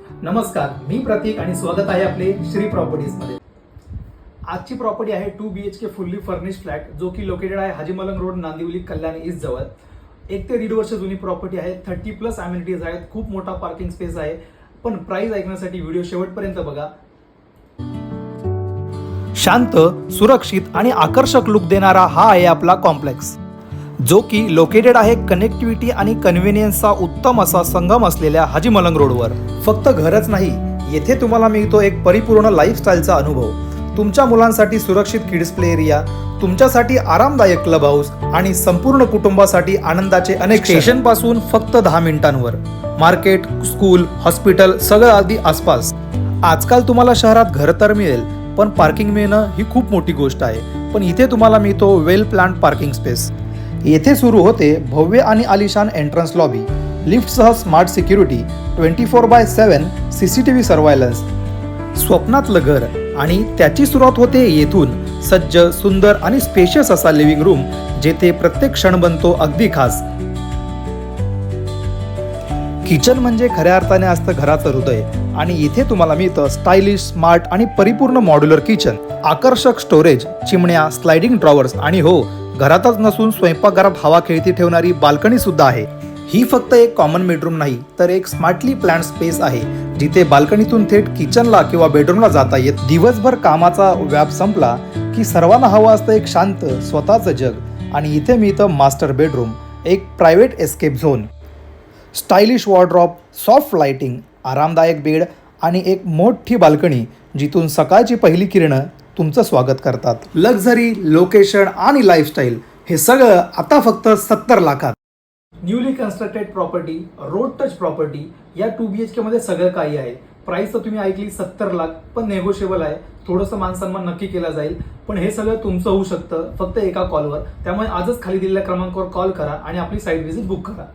नमस्कार, मी प्रतीक आणि स्वागत आहे आपले श्री प्रॉपर्टीज मध्ये। आजची प्रॉपर्टी आहे 2 BHK फुल्ली फर्निश्ड फ्लॅट, जो की लोकेटेड आहे हाजी मलंग रोड, नांदिवली, कल्याण ईस्ट जवळ। 1 ते 1.5 वर्ष जुनी प्रॉपर्टी आहे। 30+ अमेनिटीज आहेत, खूप मोठा पार्किंग स्पेस आहे। पण प्राइस ऐकण्यासाठी व्हिडिओ शेवटपर्यंत बघा। शांत, सुरक्षित आणि आकर्षक लुक देणारा हा आहे आपला कॉम्प्लेक्स, जो की लोकेटेड आहे कनेक्टिव्हिटी आणि कन्व्हिनियन्सचा उत्तम असा संगम असलेल्या हाजी मलंग रोडवर। फक्त घरच नाही, येथे तुम्हाला मिळतो एक परिपूर्ण लाईफस्टाईलचा अनुभव। तुमच्या मुलांसाठी सुरक्षित किड्स प्ले एरिया, तुमच्यासाठी आरामदायक क्लब हाऊस आणि संपूर्ण कुटुंबासाठी आनंदाचे अनेक स्टेशन पासून फक्त 10 मिनिटांवर मार्केट, स्कूल, हॉस्पिटल सगळं अगदी आसपास। आजकाल तुम्हाला शहरात घर तर मिळेल, पण पार्किंग मिळणं ही खूप मोठी गोष्ट आहे। पण इथे तुम्हाला मिळतो वेल प्लॅन्ड पार्किंग स्पेस। येथे सुरू होते भव्य आणि आलिशान एंट्रन्स लॉबी, लिफ्टसह स्मार्ट सिक्युरिटी, 24/7 CCTV सर्वायलन्स। स्वप्नातलं घर आणि त्याची सुरुवात होते येथून। सज्ज, सुंदर आणि स्पेशियस असा लिव्हिंग रूम, जेथे प्रत्येक क्षण बनतो अगदी खास। किचन म्हणजे खऱ्या अर्थाने असतं घराचं हृदय, आणि इथे तुम्हाला मिळतं स्टायलिश, स्मार्ट आणि परिपूर्ण मॉड्युलर किचन। आकर्षक स्टोरेज, चिमण्या, स्लायडिंग ड्रॉवर्स आणि हो, घरातच नसून स्वयंपाकघरात हवा खेळती ठेवणारी बाल्कनी सुद्धा आहे। ही फक्त एक कॉमन बेडरूम नाही, तर एक स्मार्टली प्लॅन्ड स्पेस आहे, जिथे बाल्कनीतून थेट किचनला किंवा बेडरूमला जाता येत। दिवसभर कामाचा व्याप संपला की सर्वांना हवं असतं एक शांत स्वतःचं जग, आणि इथे मिळतं मास्टर बेडरूम, एक private escape zone, stylish wardrobe, soft lighting, आरामदायक बेड आणि एक मोठी बाल्कनी, जिथून सकाळची पहिली किरणं तुमचं स्वागत करतात। लक्झरी, लोकेशन आणि लाईफस्टाईल हे सगळं आता फक्त 70 लाखात। Newly constructed property, road touch property, या 2 BHK मध्ये सगळं काही आहे। प्राइस तर तुम्ही ऐकली 70 लाख, पण नेगोशिएबल आहे। थोडंसं मानसन्मान नक्की केला जाईल, पण हे सगळं तुमचं होऊ शकतं फक्त एका कॉलवर। त्यामुळे आजच खाली दिलेल्या क्रमांकावर कॉल करा आणि आपली साईट व्हिजिट बुक करा।